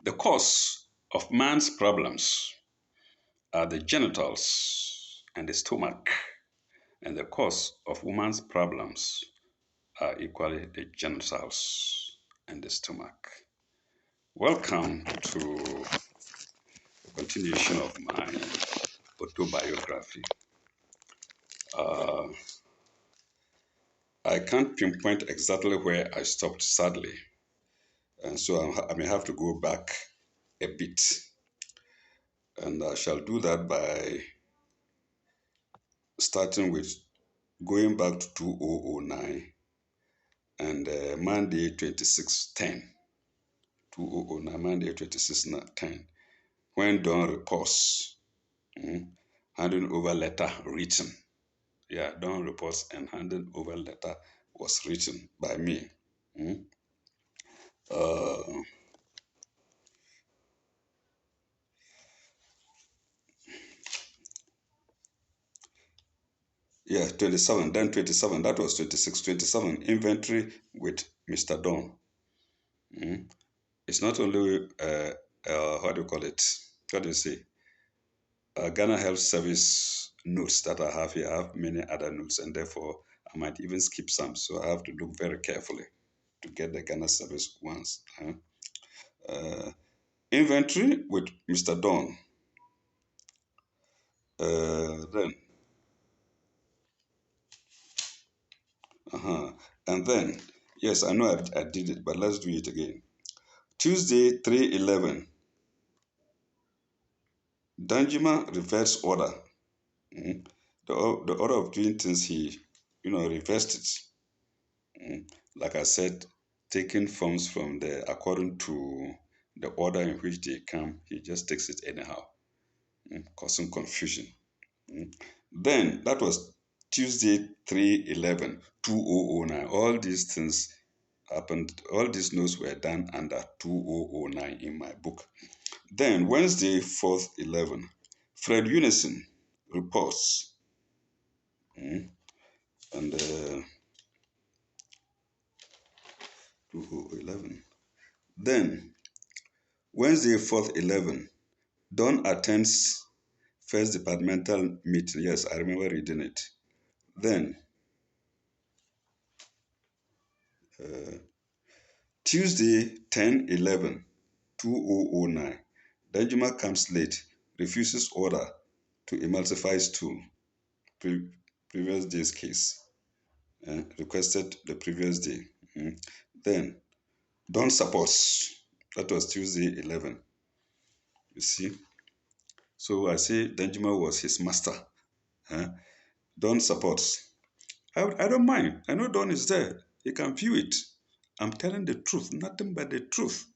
The cause of man's problems are the genitals and the stomach, and the cause of woman's problems are equally the genitals and the stomach. Welcome to the continuation of my autobiography. Uh, I can't pinpoint exactly where I stopped, sadly, and so I may have to go back a bit. And I shall do that by starting with going back to 2009 and Monday 2610. 2009, Monday 2610, when Dawn reports, handing over letter written. Yeah, Dawn reports and handing over letter was written by me. Mm. Uh, yeah, 27, then 27, that was 26, 27, inventory with Mr. Dawn. Mm. It's not only, what do you call it? What do you say? Ghana Health Service notes that I have here. I have many other notes, and therefore I might even skip some. So I have to look very carefully to get the Ghana Service ones. Inventory with Mr. Dawn. Then, and then, yes, I know I did it, but let's do it again. Tuesday, 3/11, Danjuma reverse order. Mm. The order of doing things, he, reversed it. Like I said, taking forms from according to the order in which they come, he just takes it anyhow, causing confusion. Then that was Tuesday, 3/11, 2009. All these things happened, all these notes were done under 2009 in my book. Then Wednesday, 4/11, Fred Unison reports. And 2011. Then Wednesday, 4/11, Dawn attends first departmental meeting. Yes, I remember reading it. Then Tuesday, 10/11, 2009, Danjuma comes late, refuses order to emulsify stool, previous day's case, requested the previous day. Then Dawn supports. That was Tuesday, 11. You see? So I say Danjuma was his master. Dawn supports. I don't mind. I know Dawn is there. He can view it. I'm telling the truth, nothing but the truth.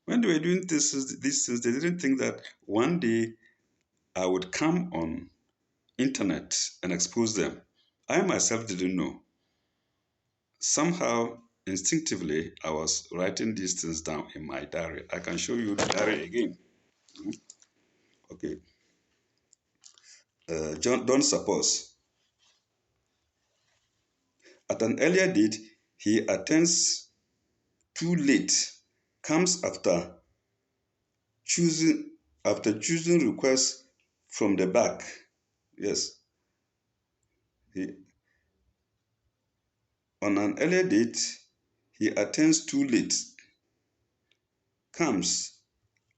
When they were doing these things, they didn't think that one day I would come on internet and expose them. I myself didn't know. Somehow, instinctively, I was writing these things down in my diary. I can show you the diary again. Okay. Dawn supports. At an earlier date, he attends too late, comes choosing choosing requests from the back. Yes. He, on an earlier date, he attends too late, comes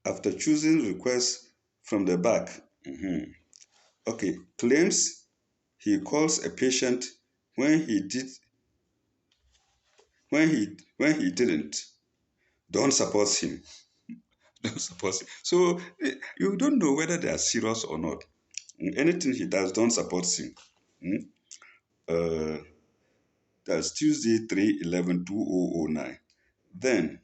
after choosing requests from the back. Okay, claims he calls a patient when he didn't. Don't support him. Don't support him. So you don't know whether they are serious or not. Anything he does, don't support him. Uh, that's Tuesday, 3/11, 2009. Then,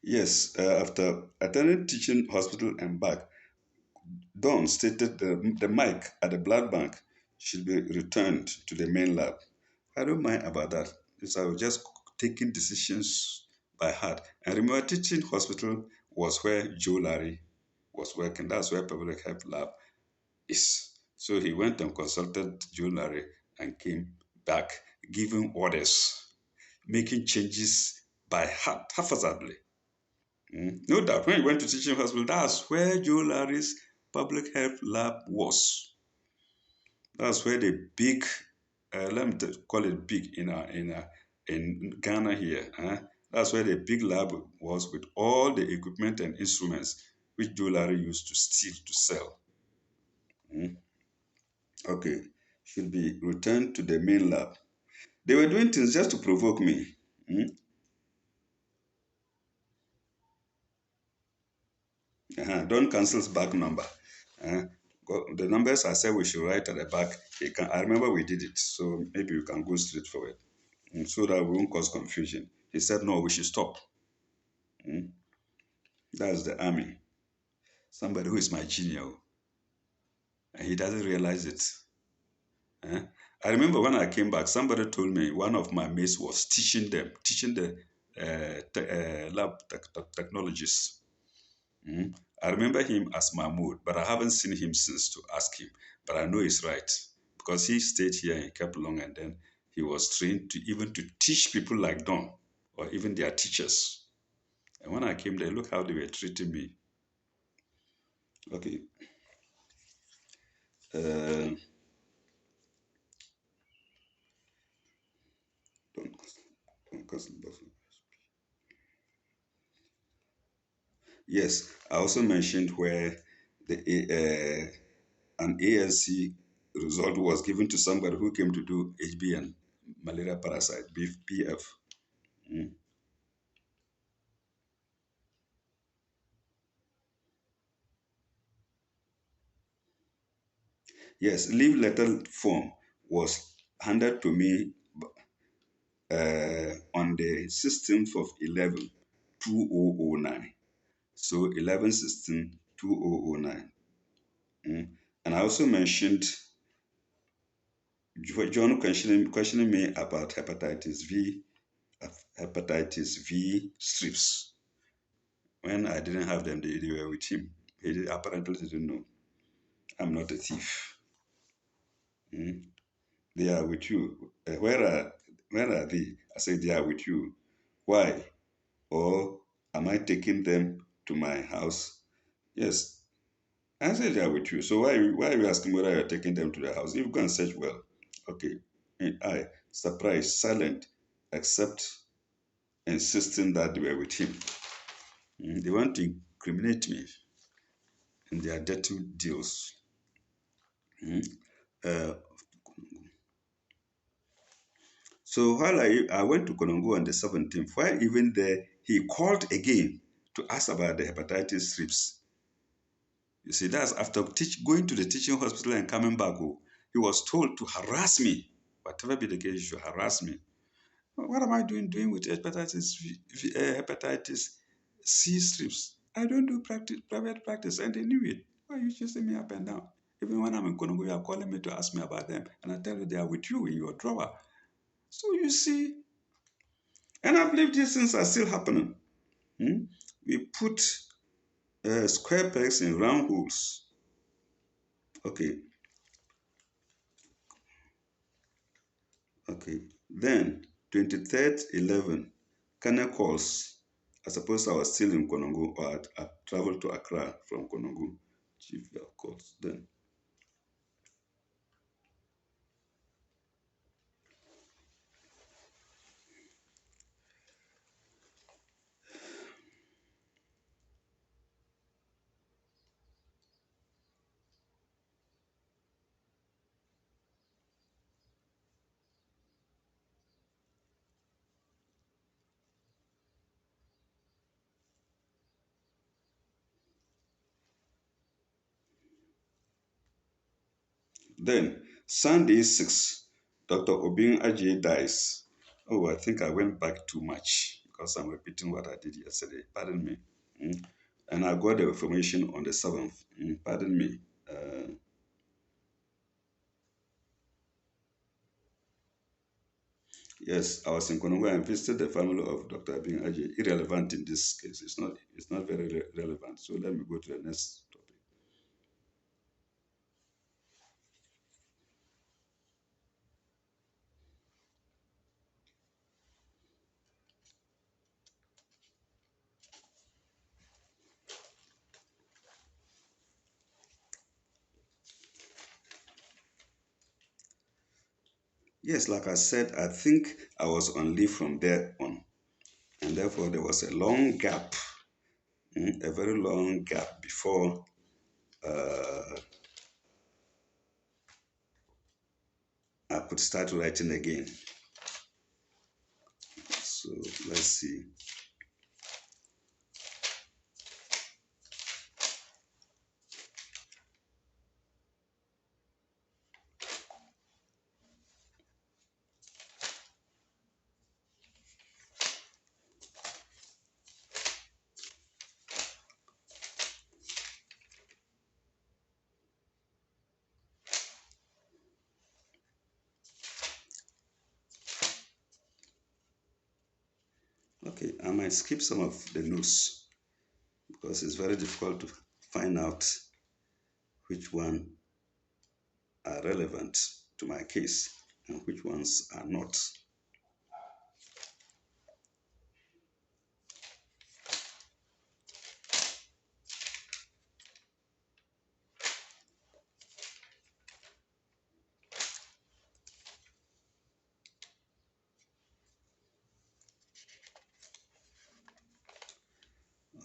yes, after attending teaching hospital and back, Dawn stated the mic at the blood bank should be returned to the main lab. I don't mind about that. It's I was just taking decisions by heart. And remember, teaching hospital was where Joe Larry was working. That's where public health lab is. So he went and consulted Joe Larry and came back giving orders, making changes by heart, haphazardly. No doubt, when he went to teaching hospital, that's where Joe Larry's public health lab was. That's where the big, let me call it big in Ghana here. That's where the big lab was with all the equipment and instruments which Joe Larry used to steal to sell. Mm. Okay, should be returned to the main lab. They were doing things just to provoke me. Mm. Don't cancel back number. Uh, the numbers I said we should write at the back. I remember we did it, so maybe we can go straight forward so that we won't cause confusion. He said, no, we should stop. Mm. That's the army. Somebody who is my junior, and he doesn't realize it. Eh? I remember when I came back, somebody told me one of my mates was teaching the lab technologists. Mm. I remember him as Mahmoud, but I haven't seen him since to ask him. But I know he's right because he stayed here in Cape Long and then he was trained to even to teach people like Don or even their teachers. And when I came there, look how they were treating me. Okay. Uh, don't cause Yes, I also mentioned where an ANC result was given to somebody who came to do HBN, malaria parasite, BF. Mm. Yes, leave letter form was handed to me on the 16th of 11, 2009. So 11/16, 2009. Mm. And I also mentioned John questioning me about hepatitis V strips. When I didn't have them, they were with him. Apparently didn't know. I'm not a thief. Mm. They are with you. Where are they? I said they are with you. Why? Or am I taking them to my house? Yes. I said they are with you. So why are you asking whether you're taking them to the house? If you go and search well. Okay. And I, surprised, silent, except insisting that they were with him. They want to incriminate me in their dirty deals. Mm. Uh, so while I went to Konongo on the 17th, while even there, he called again to ask about the hepatitis strips. You see, that's after going to the teaching hospital and coming back. Oh, he was told to harass me. Whatever be the case, you should harass me. What am I doing with hepatitis C strips? I don't do private practice, and they knew it. Why are you chasing me up and down? Even when I'm in Konongo, you are calling me to ask me about them, and I tell you they are with you in your drawer. So you see, and I believe these things are still happening. Hmm? We put square pegs in round holes. Okay, okay. Then 23rd 11, Kana calls. I suppose I was still in Konongo or I traveled to Accra from Konongo. Chief calls then. Then Sunday 6, Dr. Obin Ajay dies. Oh, I think I went back too much because I'm repeating what I did yesterday. Pardon me. And I got the information on the 7th. Pardon me. Uh, Yes, I was in Konongo and visited the family of Dr. Abin Aji. Irrelevant in this case. It's not very relevant. So let me go to the next topic. Yes, like I said, I think I was on leave from there on. And therefore there was a long gap, a very long gap before uh, I could start writing again. So let's see. Okay, I might skip some of the notes because it's very difficult to find out which one are relevant to my case and which ones are not.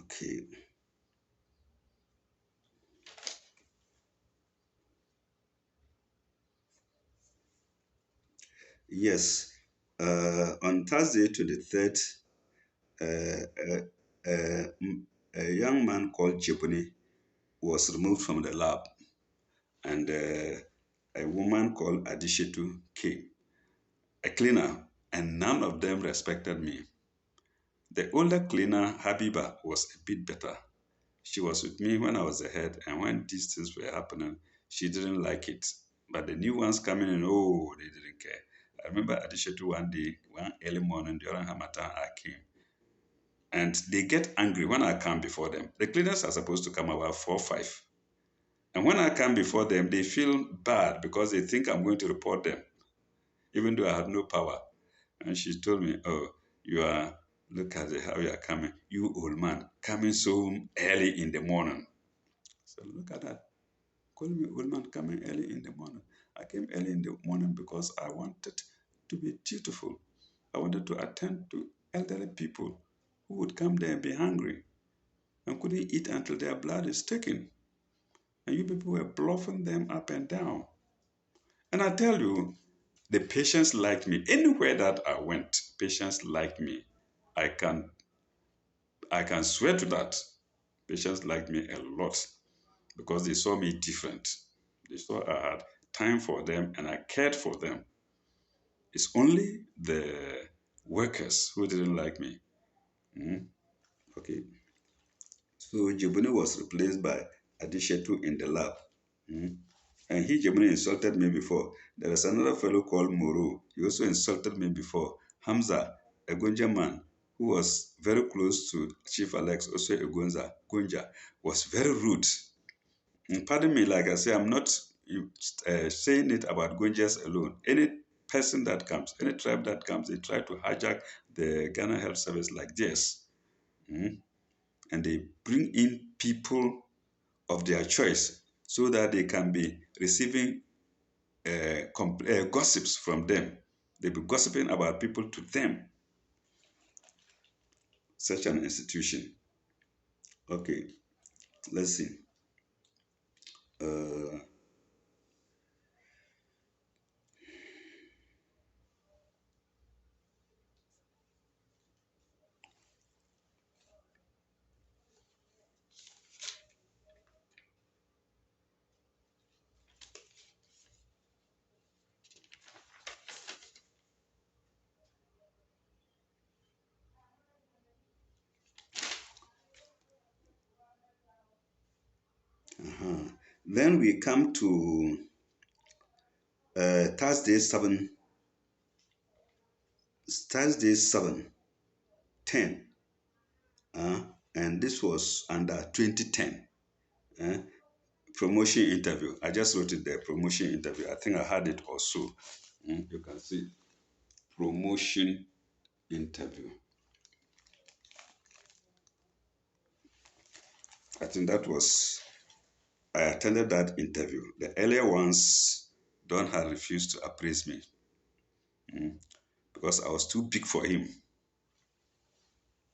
Okay, yes. On Thursday, 23rd, uh, uh, a young man called Jepuni was removed from the lab, and a woman called Adishetu came, a cleaner, and none of them respected me. The older cleaner, Habiba, was a bit better. She was with me when I was the head, and when these things were happening, she didn't like it. But the new ones coming in, oh, they didn't care. I remember Adishetu one day, one early morning during Hamatan, I came. And they get angry when I come before them. The cleaners are supposed to come about 4 5. And when I come before them, they feel bad because they think I'm going to report them, even though I had no power. And she told me, oh, you are, look at how you are coming. You old man, coming so early in the morning. So look at that. Call me old man coming early in the morning. I came early in the morning because I wanted to be dutiful. I wanted to attend to elderly people who would come there and be hungry and couldn't eat until their blood is taken. And you people were bluffing them up and down. And I tell you, the patients liked me. Anywhere that I went, patients liked me. I can I can swear to that. Patients liked me a lot because they saw me different. They saw I had time for them and I cared for them. It's only the workers who didn't like me. Mhm. Okay. So Jibuni was replaced by Adishetu in the lab. Mhm. And Jibuni insulted me before. There is another fellow called Moro. He also insulted me before. Hamza, a Gunja man who was very close to Chief Alex, also a Gunja, was very rude. And pardon me, like I say, I'm not saying it about Gunjas alone. Any person that comes, any tribe that comes, they try to hijack the Ghana Health Service like this. Mm. And they bring in people of their choice so that they can be receiving gossips from them. They be gossiping about people to them, such an institution. Okay, let's see. Uh, uh-huh. Then we come to Thursday, 7 Thursday 7/10, uh, and this was under 2010. Uh, promotion interview. I just wrote it there, promotion interview. I think I had it also. You can see promotion interview. I think that was, I attended that interview. The earlier ones, Don had refused to appraise me because I was too big for him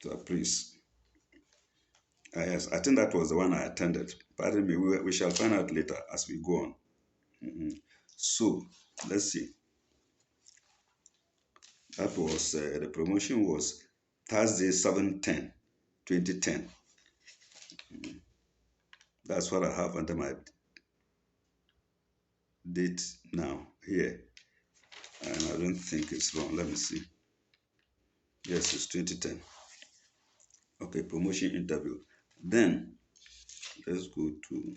to appraise. Yes, I think that was the one I attended. Pardon me, we shall find out later as we go on. So, let's see. That was, the promotion was Thursday 7/10, 2010. That's what I have under my date now here. And I don't think it's wrong. Let me see. Yes, it's 2010. Okay, promotion interview. Then let's go to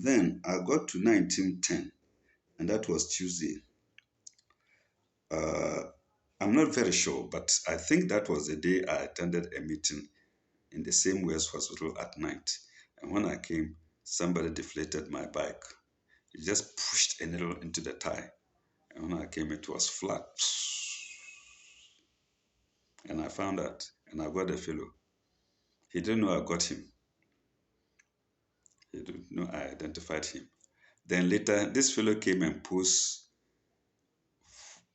then I got to 1910, and that was Tuesday. Uh, I'm not very sure, but I think that was the day I attended a meeting in the same West Hospital at night. And when I came, somebody deflated my bike. He just pushed a needle into the tire. And when I came, it was flat. And I found out, and I got a fellow. He didn't know I got him. He didn't know I identified him. Then later, this fellow came and posed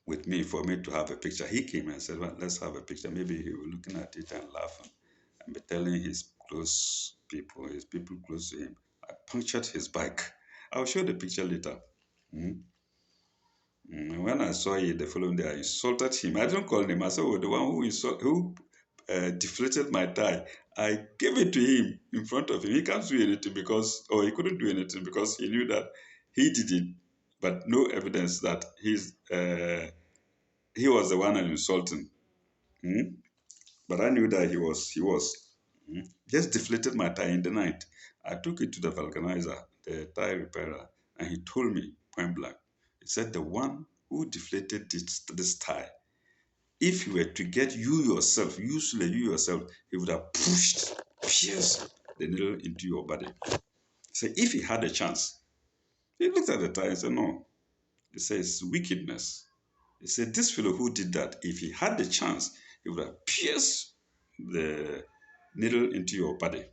with me for me to have a picture. He came and said, well, let's have a picture. Maybe he was looking at it and laughing and be telling his close people, his people close to him. I punctured his bike. I'll show the picture later. When I saw it the following day, I insulted him. I didn't call him. I said, oh, the one who deflated my tie. I gave it to him in front of him. He can't do anything or he couldn't do anything because he knew that he did it, but no evidence that he was the one insulting. Hmm? But I knew that he was. Just deflated my tire in the night. I took it to the vulcanizer, the tire repairer, and he told me point blank. He said the one who deflated this tire, if you were to get usually you yourself, he would have pierced the needle into your body. So if he had a chance, he looked at the tire and said, no. He says wickedness. He said, this fellow who did that, if he had the chance, he would have pierced the needle into your body.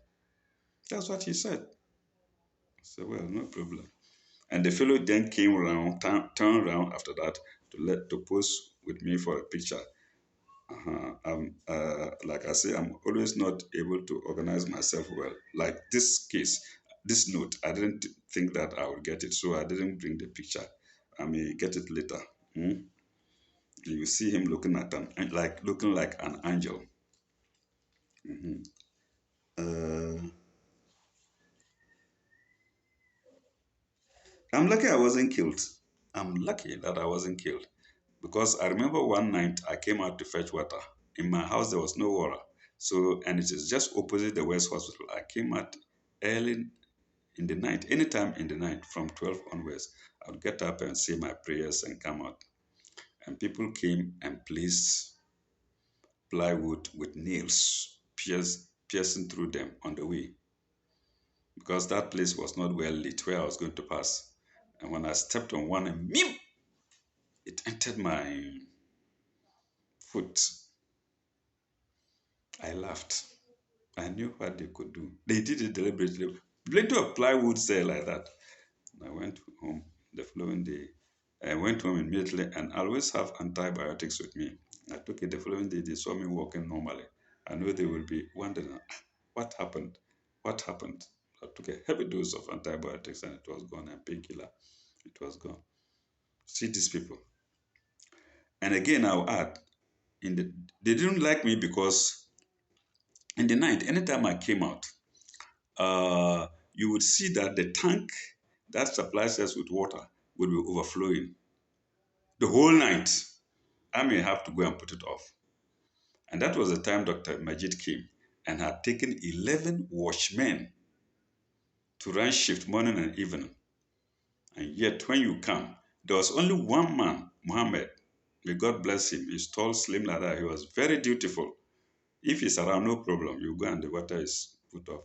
That's what he said. I said, well, no problem. And the fellow then came around, turned around after that to pose with me for a picture. Like I say, I'm always not able to organize myself well. Like this case, this note, I didn't think that I would get it, so I didn't bring the picture. I may get it later. You see him looking like an angel. Uh, I'm lucky I wasn't killed. I'm lucky that I wasn't killed because I remember one night I came out to fetch water. In my house there was no water, and it is just opposite the West Hospital. I came out early in the night, anytime in the night from 12 onwards. I would get up and say my prayers and come out. And people came and placed plywood with nails piercing through them on the way because that place was not well lit where I was going to pass. And when I stepped on one and it entered my foot. I laughed. I knew what they could do. They did it deliberately. Plenty of plywood there like that. I went home the following day. I went home immediately and I always have antibiotics with me. I took it the following day. They saw me walking normally. I know they will be wondering, what happened? What happened? I took a heavy dose of antibiotics and it was gone, and painkiller. It was gone. See these people. And again, I'll add, they didn't like me because in the night, anytime I came out, you would see that the tank that supplies us with water would be overflowing. The whole night, I may have to go and put it off. And that was the time Dr. Majid came and had taken 11 watchmen to run shift morning and evening. And yet, when you come, there was only one man, Muhammad. May God bless him. He's tall, slim like that. He was very dutiful. If he's around, no problem. You go and the water is put off.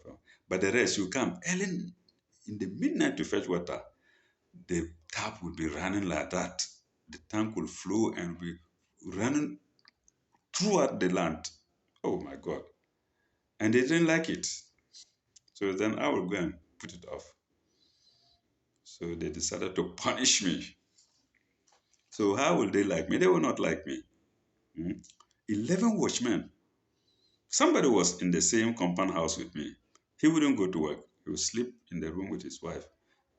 But the rest, you come early in the midnight to fetch water. The tap would be running like that. The tank will flow and be running throughout the land. Oh my God. And they didn't like it. So then I will go and put it off. So they decided to punish me. So how will they like me? They will not like me. Hmm? 11 watchmen. Somebody was in the same compound house with me. He wouldn't go to work. He would sleep in the room with his wife.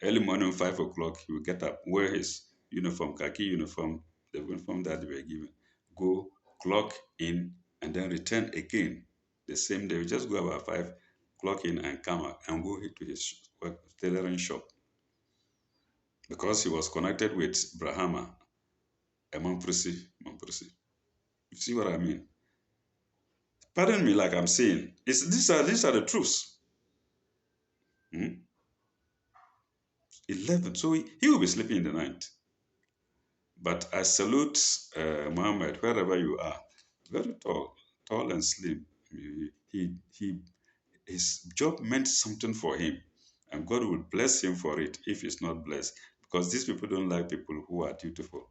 Early morning, 5 o'clock, he would get up, wear his uniform, khaki uniform, the uniform that they were given, go, clock in, and then return again the same day. We just go about 5, clock in and come out and go to his work, tailoring shop. Because he was connected with Brahma, a Mamprisi. You see what I mean? Pardon me, like I'm saying, these are the truths. Hmm? 11. So he will be sleeping in the night. But I salute Muhammad, wherever you are. Very tall and slim. His job meant something for him. And God will bless him for it if he's not blessed. Because these people don't like people who are dutiful.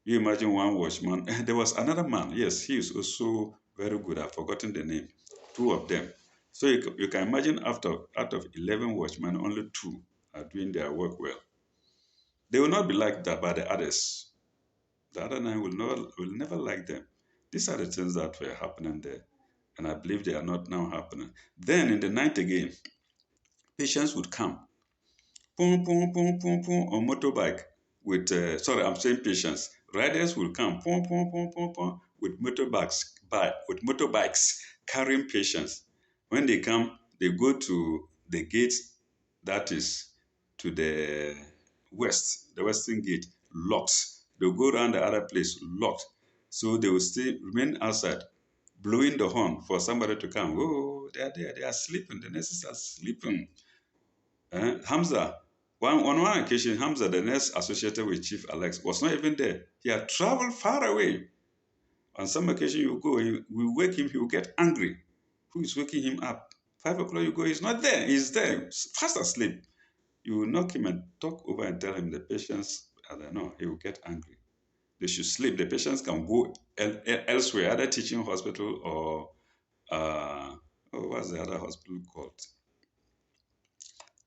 You imagine one watchman. There was another man. Yes, he is also very good. I've forgotten the name. Two of them. So you can imagine out of 11 watchmen, only two are doing their work well. They will not be liked by the others. The other nine will never like them. These are the things that were happening there. And I believe they are not now happening. Then in the night again, patients would come, boom, boom, boom, boom, boom, on motorbike with, sorry, I'm saying patients. Riders will come, boom, boom, boom, boom, boom, with motorbikes carrying patients. When they come, they go to the gate that is to the western gate, locked. They'll go around the other place, locked. So they will still remain outside, blowing the horn for somebody to come. Oh, they are there, they are sleeping, the nurses are sleeping. Hamza, on one occasion, Hamza, the nurse associated with Chief Alex, was not even there. He had traveled far away. On some occasion, you go, we wake him, he will get angry. Who is waking him up? 5 o'clock, you go, he's not there. He's there, fast asleep. You will knock him and talk over and tell him the patients, I don't know, he will get angry. They should sleep. The patients can go elsewhere, either teaching hospital or, what's the other hospital called?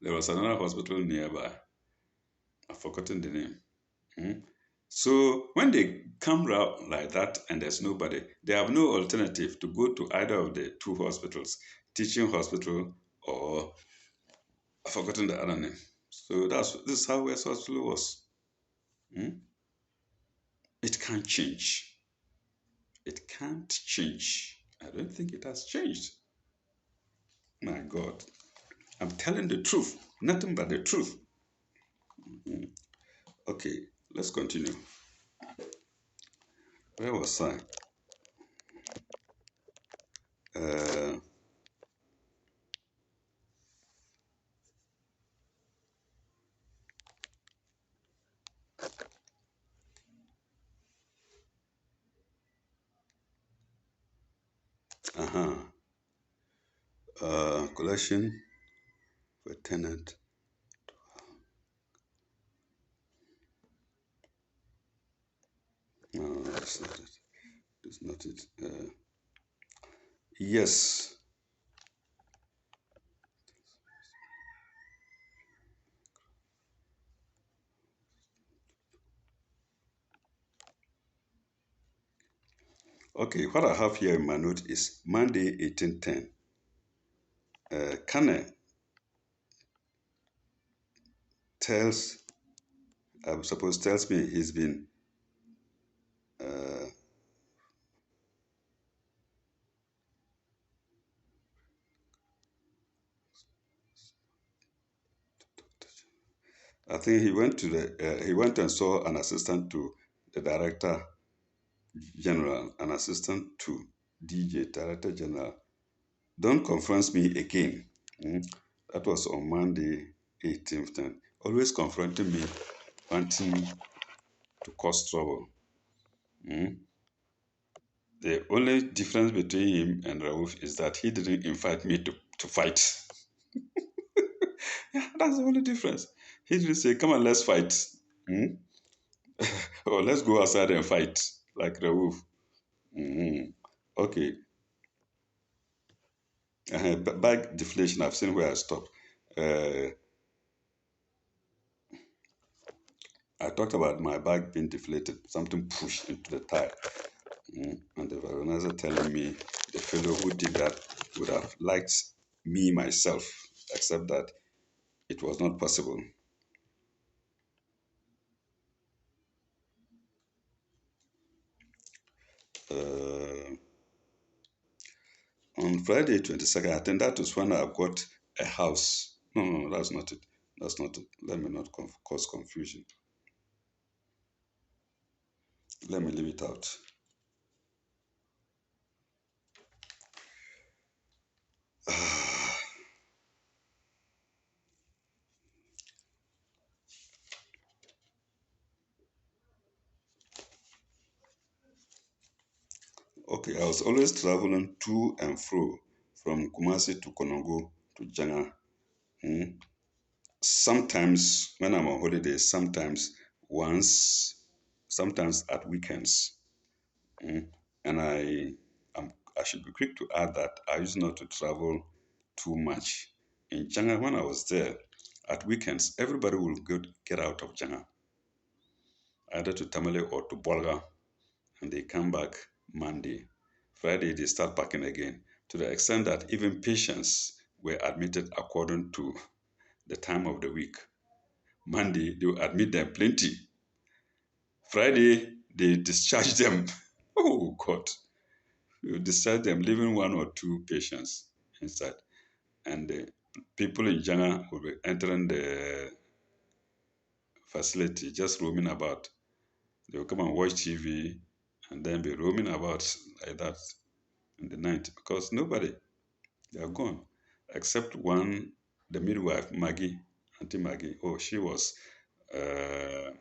There was another hospital nearby. I've forgotten the name. Hmm? So when they come out like that and there's nobody, they have no alternative to go to either of the two hospitals, teaching hospital or I've forgotten the other name. So this is how West Hospital was. Hmm? It can't change. It can't change. I don't think it has changed. My God. I'm telling the truth, nothing but the truth. Hmm. Okay, let's continue. Where was I? Uh, uh-huh. Collection for tenant. No, that's not it. That's not it. Yes. Okay, what I have here in my note is Monday, 1810. Kane tells, I suppose, tells me he's been uh, I think he went and saw an assistant to the director general, an assistant to DJ, director general. Don't confront me again. Mm. That was on Monday, 18th. And always confronting me, wanting to cause trouble. Mm. The only difference between him and Rauf is that he didn't invite me to fight. Yeah, that's the only difference. He didn't say, come on, let's fight. Mm. Or let's go outside and fight, like Rauf. Mm. Okay. Bag deflation, I've seen where I stopped. Uh, I talked about my bag being deflated, something pushed into the tire. And the organizer telling me the fellow who did that would have liked me myself, except that it was not possible. Uh, on Friday 22nd, I think that was when I got a house. No, no, no, that's not it. That's not it. Let me not cause confusion. Let me leave it out. Okay, I was always traveling to and fro from Kumasi to Konongo to Janga. Mm. Sometimes when I'm on holiday, sometimes once, sometimes at weekends. Mm. And I should be quick to add that I used not to travel too much. In Janga, when I was there, at weekends, everybody will get out of Janga, either to Tamale or to Bolga, and they come back Monday. Friday, they start packing again, to the extent that even patients were admitted according to the time of the week. Monday, they will admit them plenty. Friday, they discharge them. Oh, God. You discharge them, leaving one or two patients inside. And the people in Janga will be entering the facility, just roaming about. They will come and watch TV and then be roaming about like that in the night because nobody, they are gone. Except one, the midwife, Maggie, Auntie Maggie. Oh, she was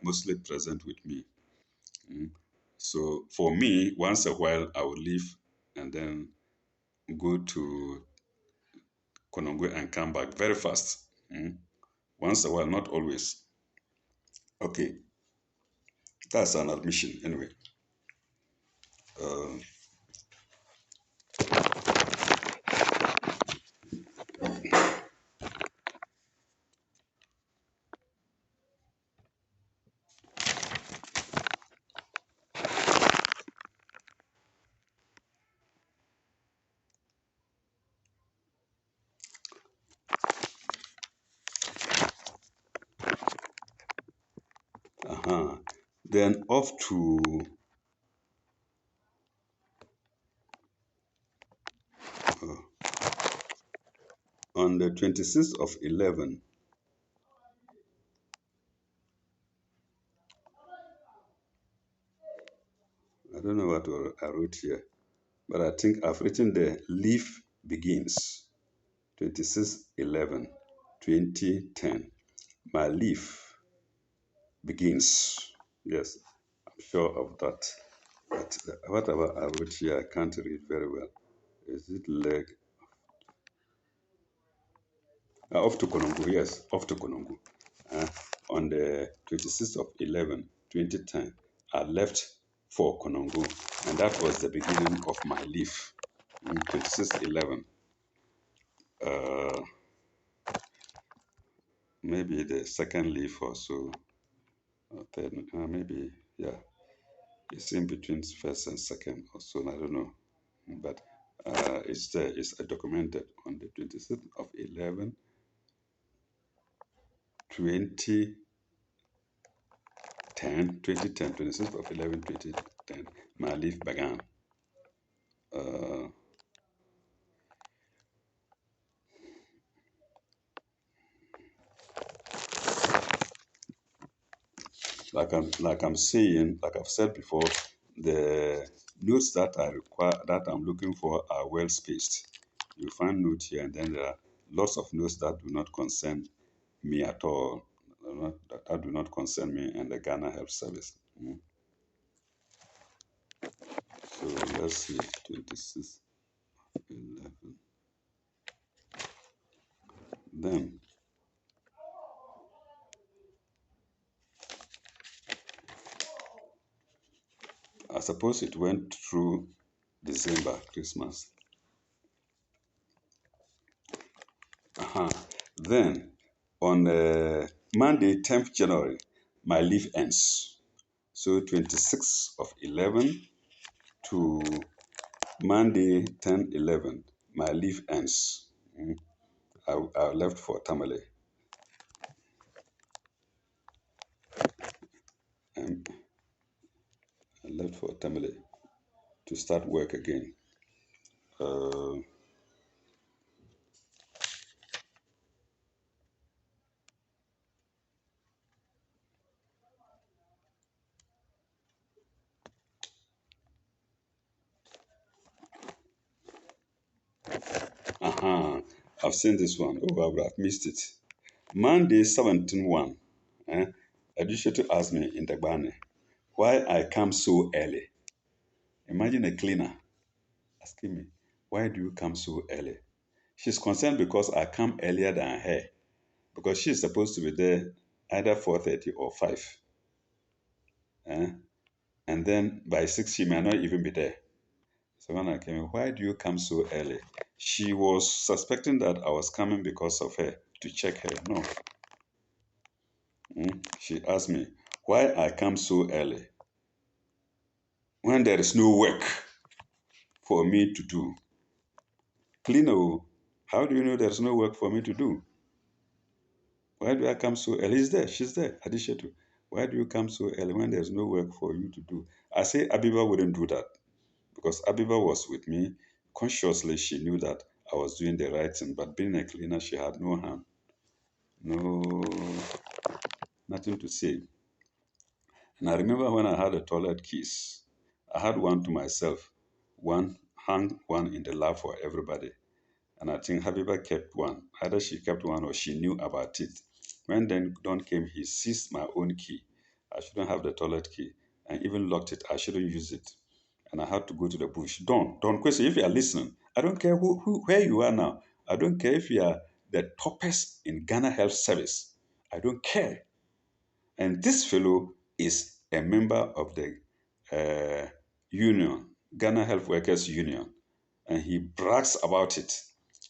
mostly present with me. Mm. So for me, once a while, I would leave and then go to Konongwe and come back very fast. Mm. Once a while, not always. Okay, that's an admission anyway. Uh, uh-huh. Then off to on the 26th of 11. I don't know what I wrote here, but I think I've written the leaf begins 26/11, 2010. My leaf begins. Yes, I'm sure of that. But whatever I wrote here, I can't read very well. Is it leg? Off to Konongo, yes, off to Konongo. Uh, on the 26th of 11, 2010, I left for Konongo, and that was the beginning of my leave. 26/11. Uh, maybe the second leave or so, or third, maybe, yeah, it's in between first and second or so, I don't know. But it's there, it's documented on the 26th of 11, 2010, 2010, 26th of 11, 2010, my leave began. Uh, like I'm saying, like I've said before, the notes that I require that I'm looking for are well spaced. You find note here, and then there are lots of notes that do not concern me at all, that do not concern me and the Ghana Health Service. So let's see, 26, 11. Then I suppose it went through December, Christmas. Then on Monday, 10th January, my leave ends. So 26th of 11 to Monday, 10, 11, my leave ends. I left for Tamale. And I left for Tamale to start work again. Uh, I've seen this one. Oh, I've missed it. Monday, 17/1. Adisha asked me in Dagbane why I come so early. Imagine a cleaner asking me, why do you come so early? She's concerned because I come earlier than her, because she's supposed to be there either 4:30 or 5. Eh? And then by 6, she may not even be there. So when I came in, why do you come so early? She was suspecting that I was coming because of her, to check her. No. She asked me why I come so early when there is no work for me to do. Cleaner, how do you know there's no work for me to do? Why do I come so early? He's there, she's there, Adishetu. Why do you come so early when there's no work for you to do? I say Abiba wouldn't do that because Abiba was with me. Consciously, she knew that I was doing the right thing, but being a cleaner, she had no hand, no, nothing to say. And I remember when I had the toilet keys, I had one to myself, one hung one in the lab for everybody. And I think Habiba kept one. Either she kept one or she knew about it. When then Don came, he seized my own key. I shouldn't have the toilet key and even locked it. I shouldn't use it. And I had to go to the bush. Don Kwesi, if you are listening, I don't care where you are now. I don't care if you are the toppest in Ghana Health Service. I don't care. And this fellow is a member of the union, Ghana Health Workers Union, and he brags about it.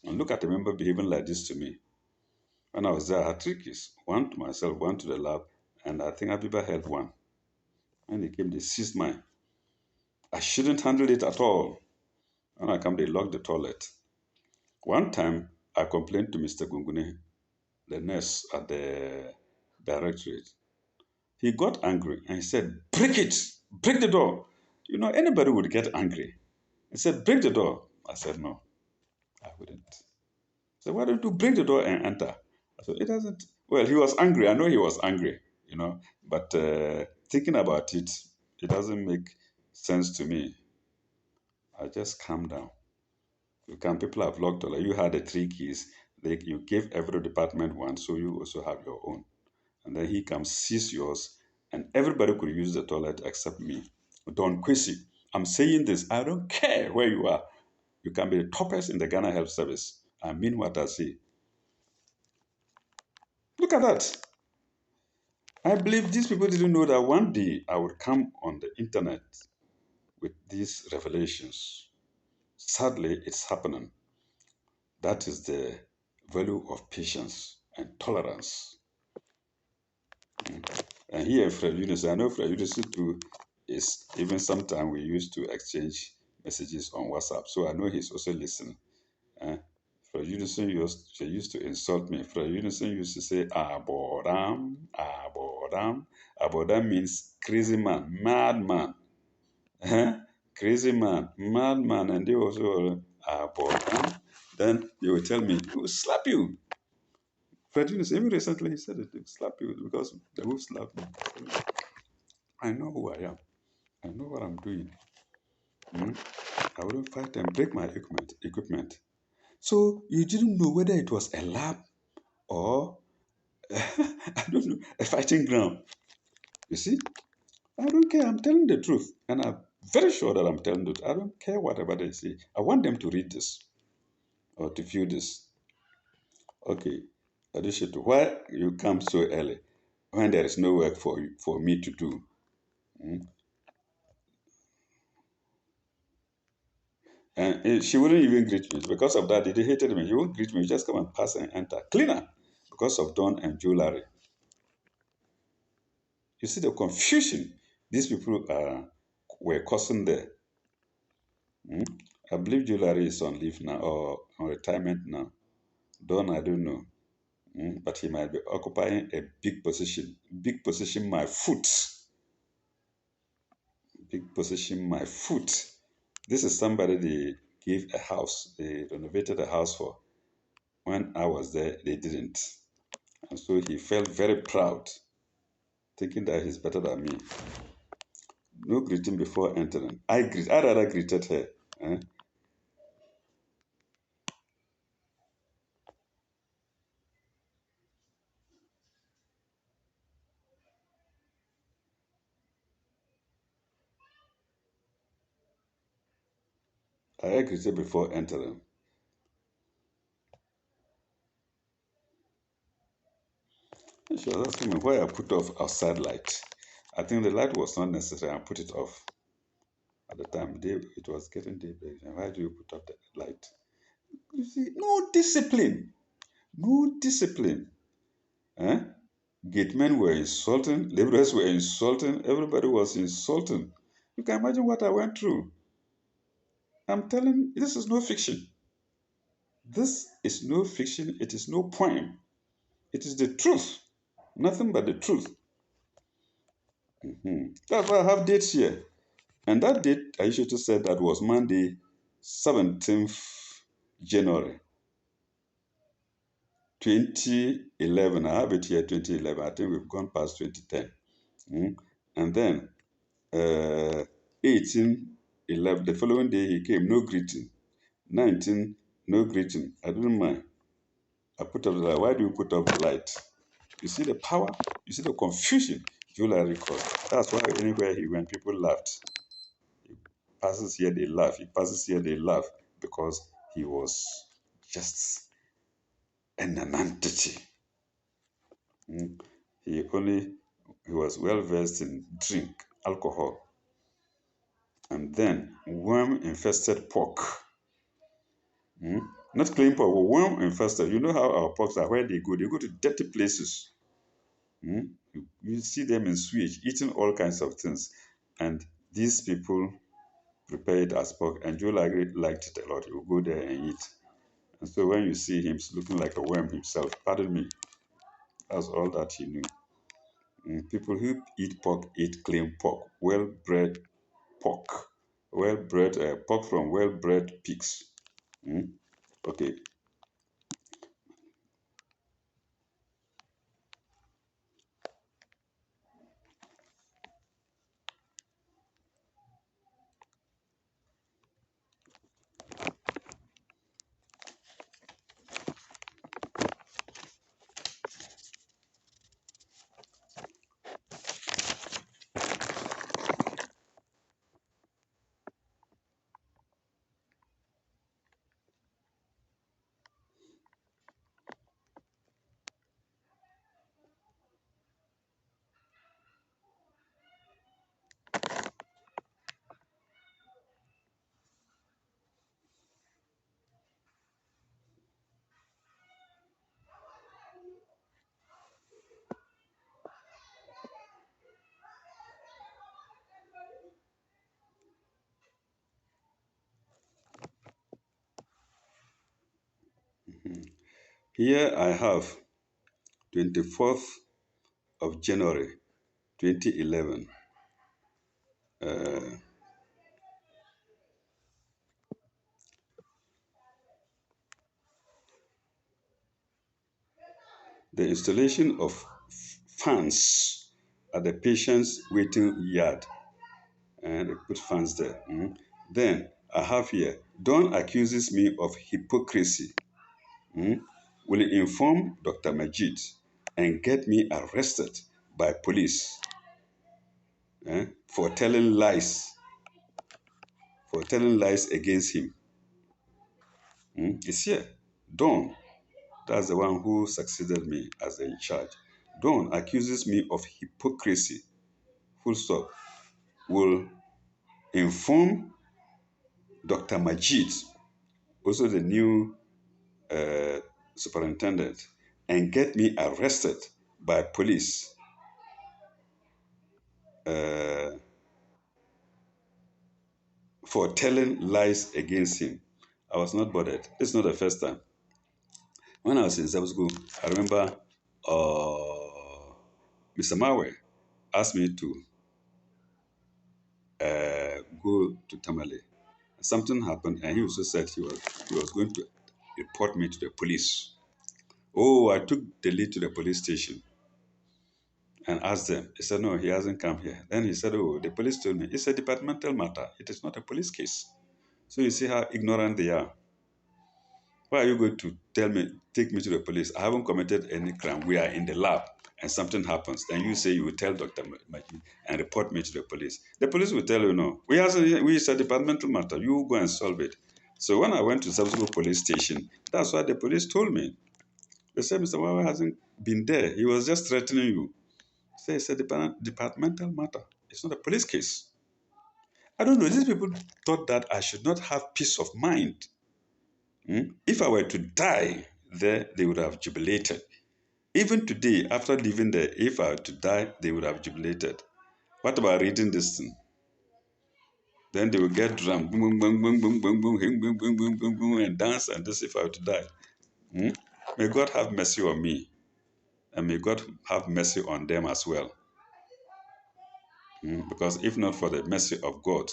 And look at the member behaving like this to me. When I was there, I had 3 keys, one to myself, one to the lab, and I think Abiba held one. When they came, they seized mine. I shouldn't handle it at all. When I come, they locked the toilet. One time, I complained to Mr. Gungune, the nurse at the directorate. He got angry and he said, break it, break the door. You know, anybody would get angry. He said, break the door. I said, no, I wouldn't. So why don't you break the door and enter? I said, it doesn't. Well, he was angry. I know he was angry, but thinking about it, it doesn't make sense to me. I just calm down. People have locked all. You had the 3 keys. You gave every department one, so you also have your own. And then he comes, sees yours, and everybody could use the toilet except me. Don Kwesi, I'm saying this. I don't care where you are. You can be the toppest in the Ghana Health Service. I mean what I say. Look at that. I believe these people didn't know that one day I would come on the internet with these revelations. Sadly, it's happening. That is the value of patience and tolerance. And here, Fred Eunice, I know Fred Eunice too is even sometimes we used to exchange messages on WhatsApp. So I know he's also listening. Fred Unison used to insult me. Fred Unison used to say, Abodam, Abodam. Abodam means crazy man, madman. Crazy man, madman. And they also, Abodam. Then they would tell me, he will slap you. Fred Unison, even recently he said it, he will slap you because they will slap me. I know who I am. I know what I'm doing. Hmm? I wouldn't fight and break my equipment. So you didn't know whether it was a lab or I don't know, a fighting ground. You see? I don't care. I'm telling the truth. And I'm very sure that I'm telling the truth. I don't care whatever they say. I want them to read this or to view this. Okay. Adishitu, why you come so early when there is no work for you, for me to do? Hmm? And she wouldn't even greet me. Because of that, they hated me. He won't greet me. Just come and pass and enter. Cleaner. Because of Dawn and jewelry. You see the confusion these people were causing there. Hmm? I believe jewelry is on leave now or on retirement now. Dawn, I don't know. But he might be occupying a big position. Big position, my foot. Big position, my foot. This is somebody they gave a house. They renovated a house for. When I was there, they didn't. And so he felt very proud, thinking that he's better than me. No greeting before entering. I rather greeted her. Eh? I greeted before entering. She was asking me why I put off outside light. I think the light was not necessary. I put it off at the time. It was getting daybreak. And why do you put off the light? You see, no discipline. No discipline. Eh? Gatemen were insulting, laborers were insulting, everybody was insulting. You can imagine what I went through. I'm telling you, this is no fiction. This is no fiction. It is no poem. It is the truth. Nothing but the truth. That's why I have dates here. And that date, I should have said that was Monday, 17th January 2011. I have it here, 2011. I think we've gone past 2010. And then 1811, the following day he came, no greeting. 19, no greeting. I didn't mind. I put up the light. Why do you put up the light? You see the power? You see the confusion Jewelry caused. That's why anywhere he went, people laughed. He passes here, they laugh. He passes here, they laugh. Because he was just an entity. He only, he was well versed in drink, alcohol, and then worm-infested pork. Not clean pork, but worm infested. You know how our porks are, where they go to dirty places. You see them in sewage, eating all kinds of things. And these people prepare it as pork, and Joe liked it a lot. He would go there and eat. And so when you see him looking like a worm himself, pardon me, that's all that he knew. People who eat pork eat clean pork, well-bred pork, well-bred pork from well-bred pigs. Okay. Here I have 24th of January 2011. Uh, the installation of fans at the patient's waiting yard, and they put fans there. Then I have here, Don accuses me of hypocrisy. Will inform Dr. Majid and get me arrested by police for telling lies against him. It's here. Don, that's the one who succeeded me as in charge. Don accuses me of hypocrisy. Full stop. Will inform Dr. Majid, also the new superintendent, and get me arrested by police uh, for telling lies against him. I was not bothered. It's not the first time. When I was in Zab school, I remember Mr. Mawe asked me to go to Tamale. Something happened, and he also said he was going to report me to the police. Oh, I took the lead to the police station and asked them. He said, no, he hasn't come here. Then he said, oh, the police told me. It's a departmental matter. It is not a police case. So you see how ignorant they are. Why are you going to take me to the police? I haven't committed any crime. We are in the lab and something happens. Then you say you will tell Dr. Majid and report me to the police. The police will tell you, no, it's a departmental matter. You go and solve it. So when I went to subsequent police station, that's what the police told me. They said, Mr. Wawa hasn't been there. He was just threatening you. Say it's a departmental matter. It's not a police case. I don't know. These people thought that I should not have peace of mind. If I were to die there, they would have jubilated. Even today, after leaving there, if I were to die, they would have jubilated. What about reading this thing? Then they will get drunk, boom, boom, boom, boom, boom, boom, boom, boom, boom, boom, boom, boom, and dance and this if I were to die. May God have mercy on me, and may God have mercy on them as well. Because if not for the mercy of God,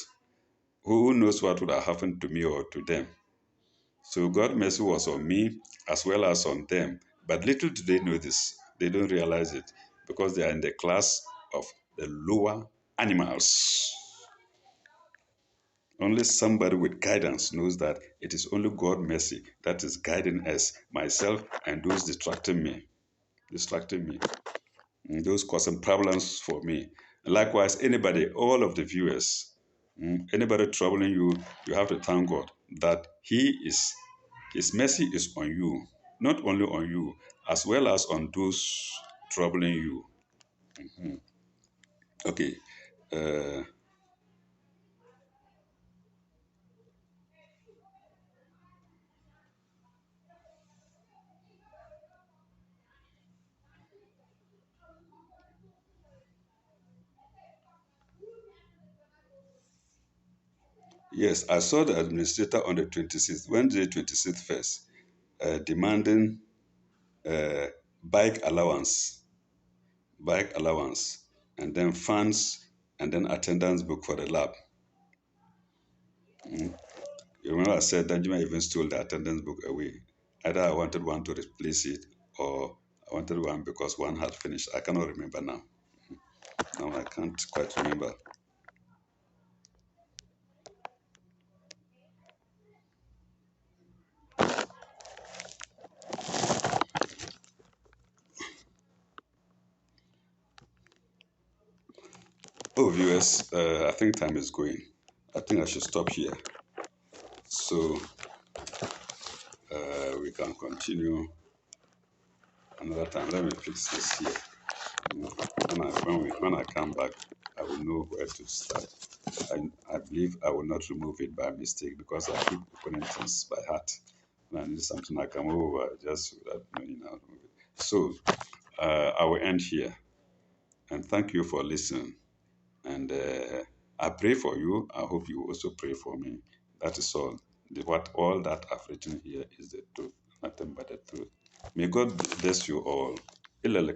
who knows what would have happened to me or to them? So God's mercy was on me as well as on them. But little do they know this. They don't realize it because they are in the class of the lower animals. Only somebody with guidance knows that it is only God's mercy that is guiding us, myself, and those distracting me, and those causing problems for me. Likewise, anybody, all of the viewers, anybody troubling you, you have to thank God that His mercy is on you, not only on you, as well as on those troubling you. Okay. Uh, yes, I saw the administrator on the 26th, Wednesday 26th first, demanding uh, bike allowance, bike allowance, and then funds, and then attendance book for the lab. You remember I said Danjuma even stole the attendance book away. Either I wanted one to replace it, or I wanted one because one had finished. I cannot remember now. Now I can't quite remember. Oh, viewers, I think time is going. I think I should stop here. So we can continue another time. Let me fix this here. When I come back, I will know where to start. I believe I will not remove it by mistake because I keep putting things by heart. When I need something, I come over just without knowing how to remove it. So I will end here. And thank you for listening. And I pray for you. I hope you also pray for me. That is all. What all that I've written here is the truth, nothing but the truth. May God bless you all.